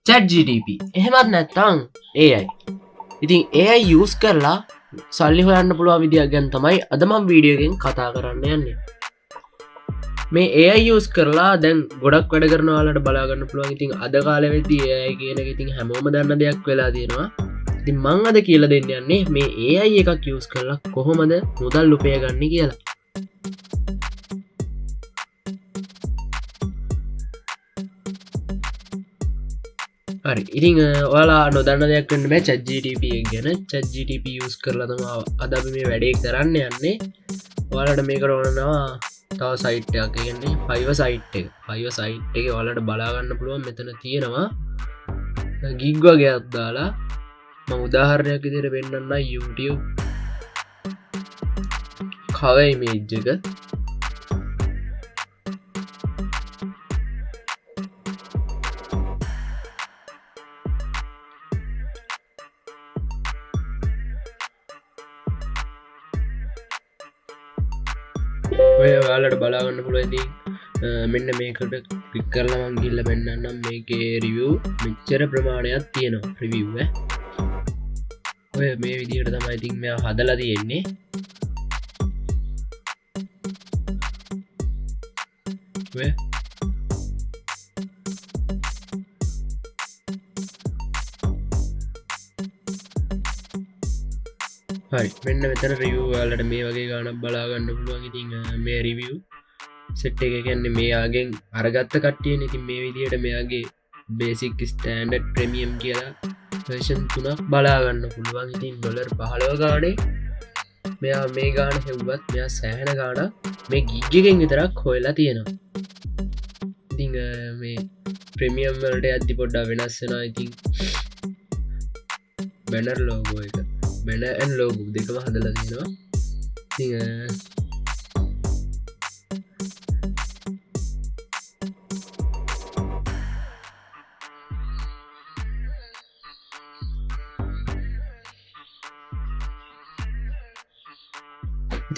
Chatgtp එහෙමත් නැත්නම් AI. ඉතින් AI use කරලා සල්ලි හොයන්න පුළුවන් විදියක් ගැන තමයි අද මම වීඩියෝ එකෙන් කතා කරන්න යන්නේ. මේ AI use කරලා දැන් ගොඩක් වැඩ කරන ඔයාලට බලා ගන්න පුළුවන්. ඉතින් අද කාලෙ වෙද්දී AI කියන එක ඉතින් හැමෝම දන්න දෙයක් වෙලා තියෙනවා. ඉතින් මම අද කියලා දෙන්න යන්නේ මේ AI එකක් use කරලා කොහොමද මුදල් උපය ගන්න කියලා. හරි ඉතින් ඔයාලා නොදන්න දෙයක් වෙන්න බෑ Chatgtp එක ගැන. Chatgtp use කරලා තමයි අද අපි මේ වැඩේ කරන්න යන්නේ. ඔයාලට මේකට ඕනනවා තව සයිට් එකක්. ඒ කියන්නේ Fiverr සයිට් එක. Fiverr සයිට් එකේ ඔයාලට බලා ගන්න පුළුවන් මෙතන තියෙනවා gig වගේක් දාලා. මම උදාහරණයක් විදිහට පෙන්නන්නම් YouTube cover image එක. ඔයාලට බලාගන්න පුළුවන්. ඉතින් මෙන්න මේකට ක්ලික් කරලා මම ගිහලා පෙන්නන්නම් මේකේ රිවිව් මෙච්චර ප්‍රමාණයක් තියෙනවා රිවිව් එක. ඔය මේ විදිහට තමයි ඉතින් මෙයා හදලා තියෙන්නේ. ඔය හරි මෙන්න මෙතන රිවිව් වලට මේ වගේ ගානක් බලා ගන්න පුළුවන්. ඉතින් මේ රිවිව් සෙට් එක කියන්නේ මෙයාගෙන් අරගත්ත කට්ටියනේ. ඉතින් මේ විදිහට මෙයාගේ බේසික් ස්ටෑන්ඩඩ් ප්‍රීමියම් කියලා version 3ක් බලා ගන්න පුළුවන්. ඉතින් $15 ගානේ මෙයා මේ ගාන හෙව්වත් මෙයා සෑහෙන ගානක් මේ ගිග් එකෙන් විතරක් හොයලා තියෙනවා. ඉතින් මේ ප්‍රීමියම් වලට යද්දි පොඩ්ඩක් වෙනස් වෙනවා. ඉතින් බැනර් ලෝගෝ එක banner and logo දෙකම හදලා තියෙනවා. ඉතින්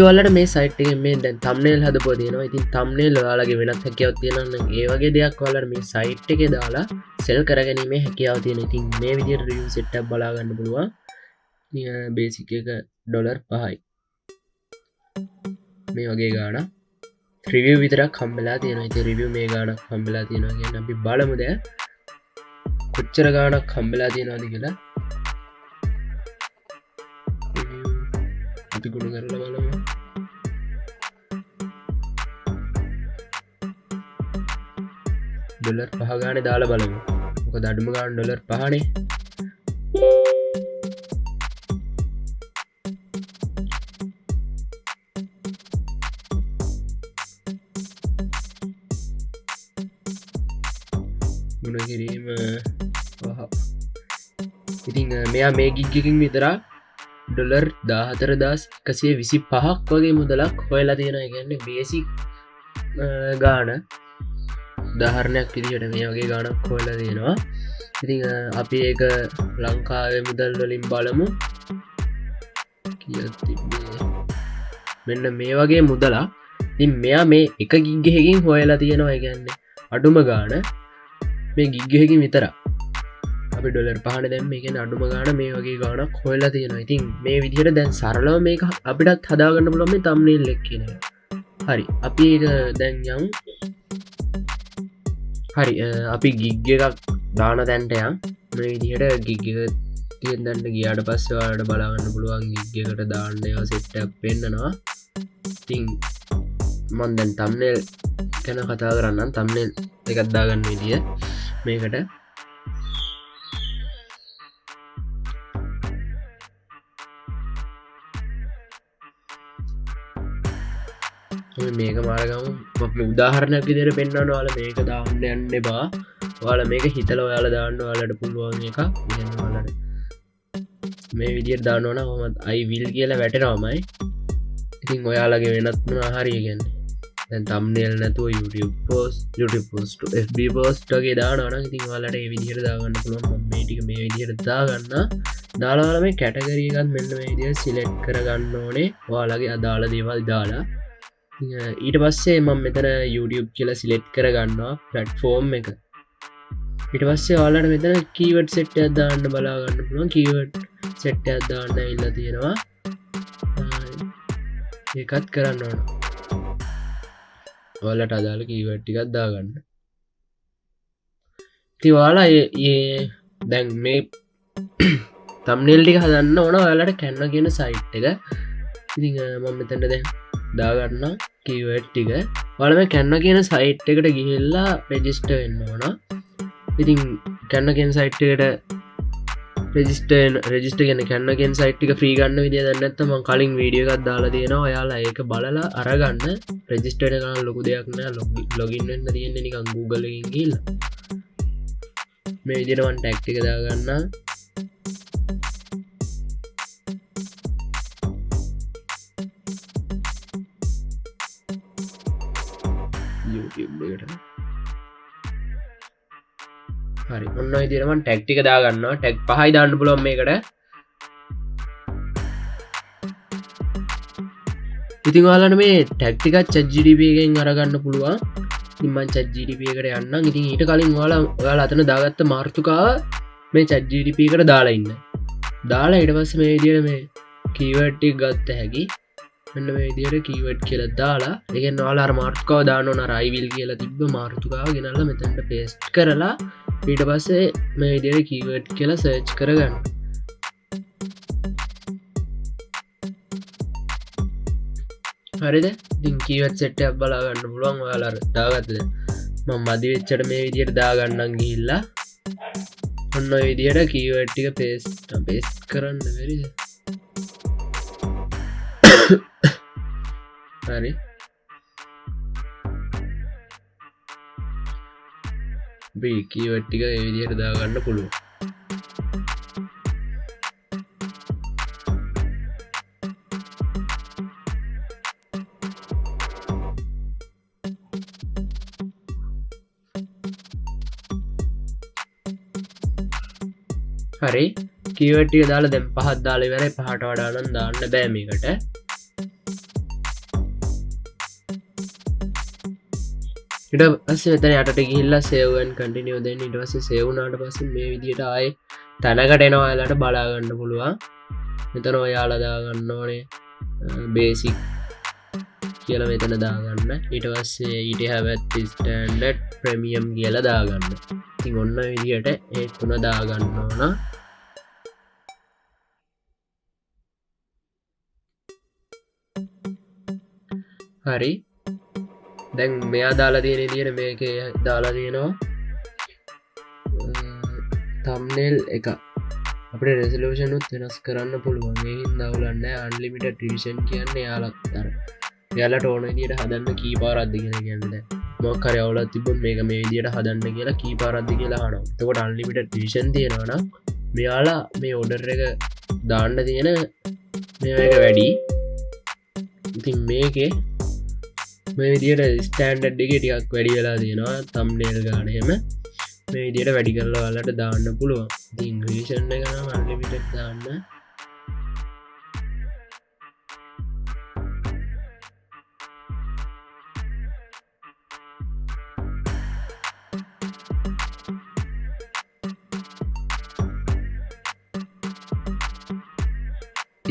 ඔයාලට මේ සයිට් එකේ මේ දැන් thumbnail හදපුවා තියෙනවා. ඉතින් thumbnail ඔයාලගේ වෙනත් හැකියාවක් තියෙනවා නම් ඒ වගේ දෙයක් ඔයාලට මේ සයිට් එකේ දාලා sell කරගැනීමේ හැකියාව තියෙනවා. ඉතින් මේ විදිහට review set එකක් බලා ගන්න පුළුවන්. බේසික් එක $5යි. මේ වගේ ගාන රිවිව් විතරක් හම්බෙලා තියෙනවා. ඉතින් රිවිව් මේ ගානක් හම්බෙලා තියෙනවා කියන්නේ අපි බලමු දැන් කොච්චර ගානක් හම්බෙලා තියෙනවද කියලා. අපි ගුණ කරලා බලමු. $5 ගානේ දාලා බලමු. මොකද අඩුම ගාන $5නේ. ගුණ කිරීම ඉතින් මෙයා මේ ගිග් එකකින් විතරක් $14,125ක් වගේ මුදලක් හොයලා තියෙනවා. කියන්නේ බේසික් ගාන උදාහරණයක් විදිහට මේ වගේ ගානක් හොයලා තියෙනවා. ඉතින් අපි ඒක ලංකාවේ මුදල් වලින් බලමු කීයක් තිබ්බේ. මෙන්න මේ වගේ මුදලක්. ඉතින් මෙයා මේ එක ගිග් එකකින් හොයලා තියෙනවා. කියන්නේ අඩුම ගාන මේ ගිග් එකකින් විතරක් අපි $5 දැන් මේකෙන් අඩුම ගාන මේ වගේ ගානක් හොයලා තියෙනවා. ඉතින් මේ විදිහට දැන් සරලව මේක අපිටත් හදාගන්න පුළුවන් මේ thumbnail එක කියන එක. හරි අපි ඒක දැන් යමු. හරි අපි ගිග් එකක් දාන තැනට යමු. මේ විදිහට ගිග් එක තියෙන තැනට ගියාට පස්සේ ඔයාලට බලා ගන්න පුළුවන් ගිග් එකට දාන්න ඒවා සෙට් එකක් පෙන්නනවා. ඉතින් මම දැන් thumbnail ගැන කතා කරන්නම්. thumbnail එකක් දාගන්න විදිය මේකට මේක මාරගම උදාහරණයක් විදිහට පෙන්වන්න. ඔයාලා මේක දාන්න යන්න එපා. ඔයාලා මේක හිතලා ඔයාලා දාන්න ඔයාලට පුළුවන් එකක්. කියන්නේ ඔයාලට මේ විදිහට දාන්න ඕන කොහොමද I will කියලා වැටෙනවමයි. ඉතින් ඔයාලගේ වෙනත් මොනවා හරි කියන්නේ දැන් thumbnail නැතුව YouTube post FB post වගේ දානවා නම් ඉතින් ඔයාලට මේ විදිහට දාගන්න පුළුවන්. මම මේ ටික මේ විදිහට දාගන්න. දාලා ඔයාලා මේ කැටගරි එකත් මෙන්න මේ විදිහට සිලෙක්ට් කරගන්න ඕනේ. ඔයාලගේ අදාළ දේවල් දාලා ඊට පස්සේ මම මෙතන YouTube කියලා සිලෙක්ට් කරගන්නවා platform එක. ඊට පස්සේ ඔයාලට මෙතන කීවර්ඩ් සෙට් එකක් දාන්න බලා ගන්න පුළුවන් කීවර්ඩ් සෙට් එකක් දාන්න ඉල්ල තියෙනවා ඒකත් කරන්න ඕන ඔයාලට අදාළ කීවර්ඩ් ටිකක් දාගන්න ඉතින් ඔයාලා ඒ දැන් මේ thumbnail ටික හදන්න ඕන ඔයාලට Canva කියන site එක ඉතින් මම මෙතනට දැන් දාගන්න කීවර්ඩ් ටික ඔයාලා මේ Canva කියන site එකට ගිහිල්ලා register වෙන්න ඕන ඉතින් Canva කියන site එකට register කියන Canva කියන site එක free ගන්න විදිය දන්නේ නැත්නම් මම කලින් වීඩියෝ එකක් දාලා තියෙනවා ඔයාලා ඒක බලලා අරගන්න register එක ගන්න ලොකු දෙයක් නෑ login වෙන්න තියෙන්නේ නිකන් Google එකකින් ගිහිල්ලා මේ විදියට මම tag එක දාගන්න YouTube එකට හරි ඔන්න ඔය විදියට මම ටැග් ටික දාගන්නවා ටැග් 5යි දාන්න පුළුවන් මේකට ඉතින් ඔයාලට මේ ටැග් ටිකක් ChatGTP එකෙන් අරගන්න පුළුවන් ඉතින් මම ChatGTP එකට යන්නම් ඉතින් ඊට කලින් ඔයාලා අතන දාගත්ත මාතෘකාව මේ ChatGTP එකට දාලා ඉන්න දාලා ඊට පස්සේ මේ විදියට මේ කීවර්ඩ් ටික ගත්ත හැකි මෙන්න මේ විදියට කීවර්ඩ් කියලා දාලා ඒ කියන්නේ ඔයාලා අර මාතෘකාව දාන්න ඕන අර I will කියලා තිබ්බ මාතෘකාව ගෙනල්ලා මෙතනට paste කරලා ඊට පස්සේ මේ විදියට කීවර්ඩ් කියලා සර්ච් කරගන්න හරිද ඉතින් කීවර්ඩ් සෙට් එකක් බලා ගන්න පුළුවන් ඔයාලා අර දාගත්තද මම මදි වෙච්චට මේ විදියට දාගන්නම් ගිහිල්ලා ඔන්න ඔය විදියට කීවර්ඩ් ටික paste කරන්න බැරිද හරි මේ කීවර්ඩ් ටික ඒ විදියට දාගන්න පුළුවන් හරි කීවර්ඩ් ටික දාලා දැන් පහක් දාලා ඉවරයි පහට වඩා නම් දාන්න බෑ මේකට ඊට පස්සේ මෙතන යටට ගිහිල්ලා save and continue දෙන්න ඊට පස්සේ save වුණාට පස්සේ මේ විදියට ආයේ තැනකට එනවා ඔයාලට බලා ගන්න පුළුවන් මෙතන ඔයාලා දාගන්න ඕනේ basic කියලා මෙතන දාගන්න ඊට පස්සේ ඊට have standard premium කියලා දාගන්න ඉතින් ඔන්න විදියට ඒ තුන දාගන්න ඕන හරි දැන් මෙයා දාලා තියෙන විදියට මේකේ දාලා තියෙනවා thumbnail එක අපේ resolution උත් වෙනස් කරන්න පුළුවන් ඒකින් දවලන්නේ unlimited revision කියන්නේ යාලට ඕන විදියට හදන්න කී පාරක්ද කියලා කියන්නේ මොකක් හරි අවුලක් තිබ්බොත් මේක මේ විදියට හදන්න කියලා කී පාරක්ද කියලා අහනවා එතකොට unlimited revision තියෙනවා නම් මෙයාලා මේ order එක දාන්න තියෙන මේක වැඩි ඉතින් මේකේ මේ විදියට ස්ටෑන්ඩඩ් එකේ ටිකක් වැඩි වෙලා තියෙනවා thumbnail ගාන එහෙම මේ විදියට වැඩි කරලා ඔයාලට දාන්න පුළුවන් ඉතින් revision එක නම් unlimited දාන්න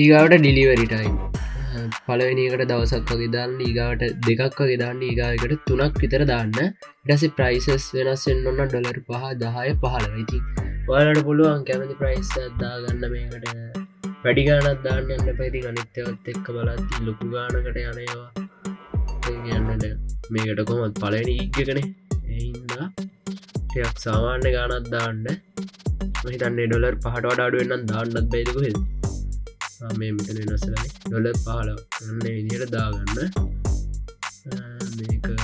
ඊගාවට delivery time පළවෙනි එකට දවසක් වගේ දාන්න ඊගාවට දෙකක් වගේ දාන්න ඊගාවකට 3ක් විතර දාන්න ඊට පස්සේ prices වෙනස් වෙන්න ඕන $5 10 15 ඉතින් ඔයාලට පුළුවන් කැමති price එකක් දාගන්න මේකට වැඩි ගාණක් දාන්න යන්න එපා ඉතින් අනිත් ඒවාත් එක්ක බලද්දි ලොකු ගාණකට යන ඒවා ඒ කියන්නේ මේකට කොහොමද පළවෙනි ගිග් එකනේ ඒ හින්දා ටිකක් සාමාන්‍ය ගාණක් දාන්න මම හිතන්නේ $5ට වඩා අඩු වෙනනම් දාන්නත් බැයිද කොහෙද මේ මෙතන වෙනස්සලනේ $15 අන්න ඒ විදිහට දාගන්න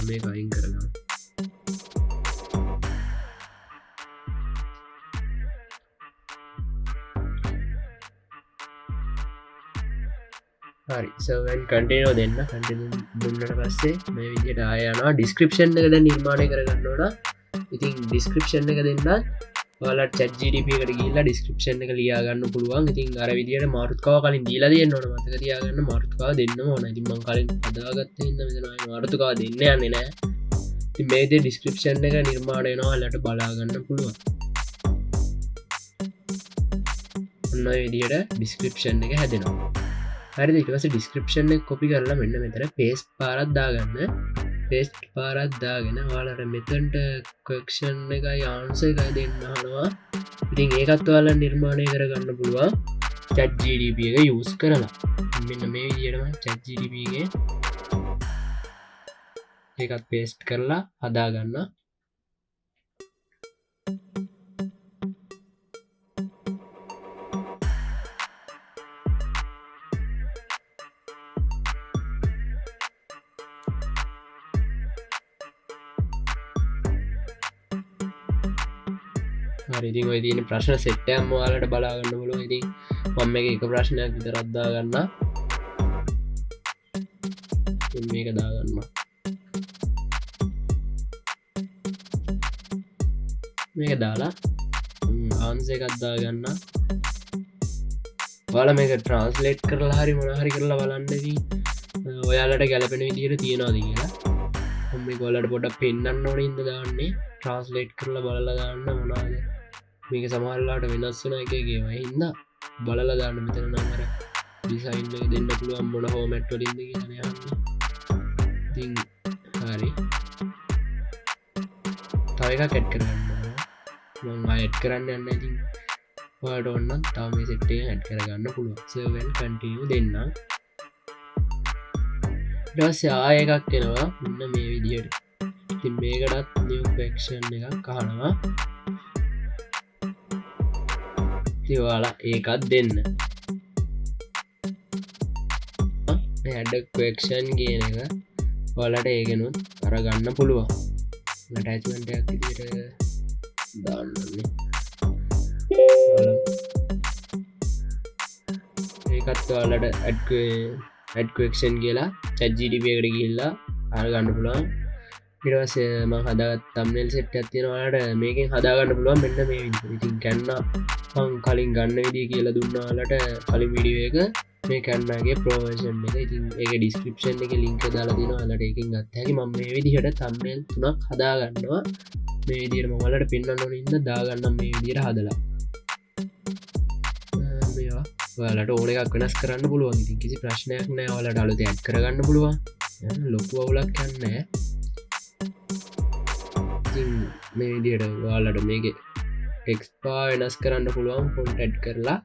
මේක අයින් කරගන්න හරි save and continue දෙන්න continue දුන්නට පස්සේ මේ විදිහට ආය යනවා description එක දැන් නිර්මාණය කරගන්න ඕන ඉතින් description එක දෙන්නත් ඔයාලට ChatGTP එකට ගිහිල්ලා description එක ලියා ගන්න පුළුවන්. ඉතින් අර විදියට මාතෘකාව කලින් දීලා තියෙන්න ඕන. මතක තියාගන්න මාතෘකාව දෙන්නම ඕන. ඉතින් මම කලින් හදාගත්ත හින්දා මෙතන ආයෙ මාතෘකාව දෙන්න යන්නේ නැහැ. ඉතින් මේ විදිහේ description එක නිර්මාණය වෙනවා ඔයාලට බලා ගන්න පුළුවන්. ඔන්න විදියට ඩිස්ක්‍රිප්ෂන් එක හැදෙනවා. හරි ඊට පස්සේ ඩිස්ක්‍රිප්ෂන් එක කොපි කරලා මෙන්න මෙතන පේස්ට් පාරක් දාගන්න. පේස්ට් පාරක් දාගෙන ඔයාලට මෙතනට ක්වෙස්චන් එකයි ආන්සර් එකයි දෙන්න අහනවා. ඉතින් ඒකත් ඔයාලා නිර්මාණය කරගන්න පුළුවන් ChatGTP එක යූස් කරලා. මෙන්න මේ විදිහටම ChatGTP එකේ ඒකත් පේස්ට් කරලා හදාගන්න. ඉතින් ඔය තියෙන ප්‍රශ්න සෙට් එකක් ඔයාලට බලා ගන්න පුළුවන්. ඉතින් මම මේක එක ප්‍රශ්නයක් විතරක් දාගන්න. ඉතින් මේක දාගන්න. මේක දාලා ආන්සර් එකක් දාගන්න. ඔයාලා මේක ට්‍රාන්ස්ලේට් කරලා හරි මොනවා හරි කරලා බලන්න. ඉතින් ඔයාලට ගැලපෙන විදිහට තියනවාද කියලා. මම මේක ඔයාලට පොඩ්ඩක් පෙන්නන්න ඕනේ ඉඳ දාන්නේ. ට්‍රාන්ස්ලේට් කරලා බලලා දාන්න මොනවාද මේක සමහරලාට වෙනස් වෙන එකගේ හින්දා බලලා දාන්න. මෙතන නම් අර ඩිසයින් එක දෙන්න පුළුවන් මොන ෆෝමැට් වලින්ද කියලා යන්න. ඉතින් හරි තව එකක් ඇඩ් කරගන්න ඕන. මම ඇඩ් කරන්න යන්න. ඉතින් ඔයාලට ඕන නම් තව මේ සෙට් එක ඇඩ් කරගන්න පුළුවන්. save and continue දෙන්න. ඊට පස්සේ ආයෙ එකක් එනවා මෙන්න මේ විදියට. ඉතින් මේකටත් new question එකක් අහනවා. ඉතින් ඔයාලා ඒකත් දෙන්න. add question කියන එක ඔයාලට ඒකනොත් අරගන්න පුළුවන්. attachment එකක් විදියට දාන්න ඕනේ. ඒකත් ඔයාලට add question කියලා ChatGTP එකට ගිහිල්ලා අරගන්න පුළුවන්. ඊට පස්සේ මම හදාගත්ත thumbnail set එකක් තියෙනවා. ඔයාලට මේකෙන් හදාගන්න පුළුවන් මෙන්න මේ විදිහට. ඉතින් කැන්නා මම කලින් ගන්න විදිය කියලා දුන්නා ඔයාලට කලින් වීඩියෝ එක මේ කැන්නාගේ pro version එක. ඉතින් ඒකේ description එකේ link එක දාලා දෙනවා. ඔයාලට ඒකෙන් ගත්ත හැකි. මම මේ විදිහට thumbnail 3ක් හදාගන්නවා. මේ විදිහට මම ඔයාලට පෙන්වන්න ඕන ඉඳ දාගන්නම් මේ විදිහට හදලා. මේවා ඔයාලට ඕන එකක් වෙනස් කරන්න පුළුවන්. ඉතින් කිසි ප්‍රශ්නයක් නැහැ. ඔයාලට අලුතෙන් add කරගන්න පුළුවන්. ලොකු අවුලක් නැහැ. ඉතින් මේ විදිහට ඔයාලට මේකේ ටෙක්ස්ට් පාර වෙනස් කරන්න පුළුවන්. ෆොන්ට් ඇඩ් කරලා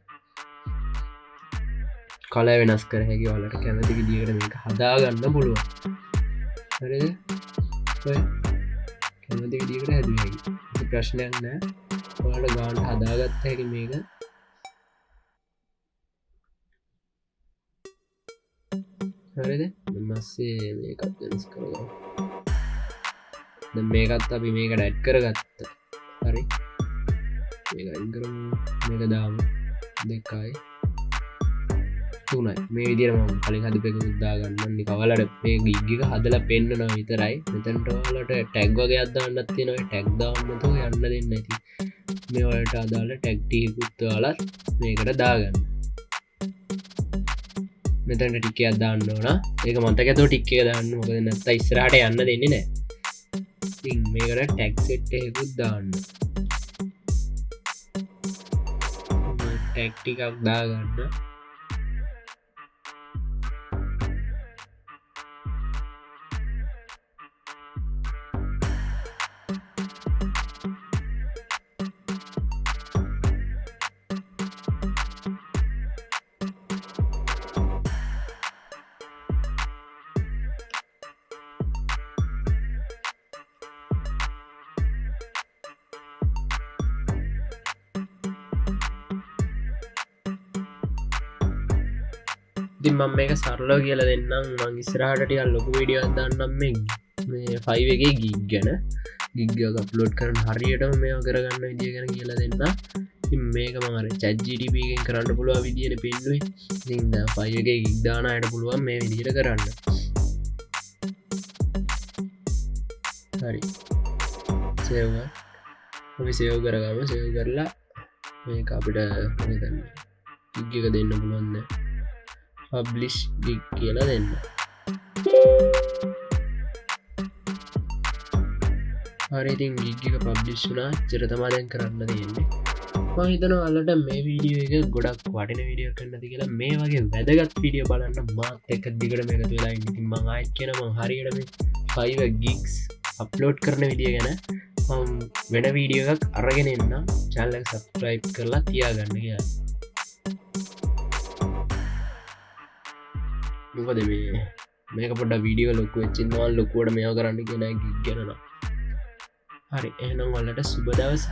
කලර් වෙනස් කර හැකි. ඔයාලට කැමති විදිහකට මේක හදාගන්න පුළුවන්. හරිද? ඔය කැමති විදිහකට හැදුවා හැකි. කිසි ප්‍රශ්නයක් නැහැ. ඔයාලට ගාන හදාගත්ත හැකි මේක. හරිද? ඊමස්සේ මේකත් වෙනස් කරගමු. දැන් මේකත් අපි මේකට ඇඩ් කරගත්තා. හරි. මේක අයින් කරමු. මේක දාමු. 2යි 3යි. මේ විදිහට මම කලින් හදපු එක දාගන්න. නික ඔයාලට මේ ගිග් එක හදලා පෙන්නනවා විතරයි. මෙතනට ඔයාලට ටැග් වගේක් දාන්නත් තියෙනවා. ඒ ටැග් දාන්න නැතුව යන්න දෙන්නේ නැති. මේ වලට අදාළ ටැග් ටිකකුත් ඔයාලා මේකට දාගන්න. මෙතනට ටික් එකක් දාන්න ඕන. ඒක මතකතෝ ටික් එක දාන්න. මොකද නැත්නම් ඉස්සරහට යන්න දෙන්නේ නැහැ. ඉතින් මේකට ටැග් සෙට් එකකුත් දාන්න. ටැග් ටිකක් දාගන්න. ඉතින් මම මේක සරලව කියලා දෙන්නම්. මම ඉස්සරහට ටිකක් ලොකු වීඩියෝ එකක් දාන්නම් මේ 5 එකේ ගිග් ගැන. ගිග් එක අප්ලෝඩ් කරන හරියටම මේවා කරගන්න විදිය ගැන කියලා දෙන්න. ඉතින් මේක මම අර ChatGTP එකෙන් කරන්න පුළුවන් විදියනේ පෙන්නුවේ. ඉතින් 5 එකේ ගිග් දාන අයට පුළුවන් මේ විදියට කරන්න. හරි. සේව් අපි සේව් කරගමු. සේව් කරලා මේක අපිට මෙතන ගිග් එක දෙන්න පුළුවන් නේ. publish gig කියලා දෙන්න. හරි ඉතින් gig එක publish වුණා. ඉතල තමයි දැන් කරන්න තියෙන්නේ. හිතන අලට මේ වීඩියෝ එක ගොඩක් වටින වීඩියෝ කරන්නති කියලා මේ වගේ වැදගත් වීඩියෝ බලන්න මාත් එක දිගට මේක තුලා ඉති මඟයි කියනම හරියටම 5 ගික්ස් අප්ලෝඩ් කරන විදිිය ගැන වෙන වීඩියෝ එකක් අරගෙන එන්න චැනල සබස්ක්‍රයිබ් කරලා තියාගන්න කිය මොකද මේක පොඩ වීඩියෝ ලොකු චින්නවල් ලොකුවට මෙයා කරන්න කියෙන ගික් ගැනවා හරි එහනම් වලට සුබ දවස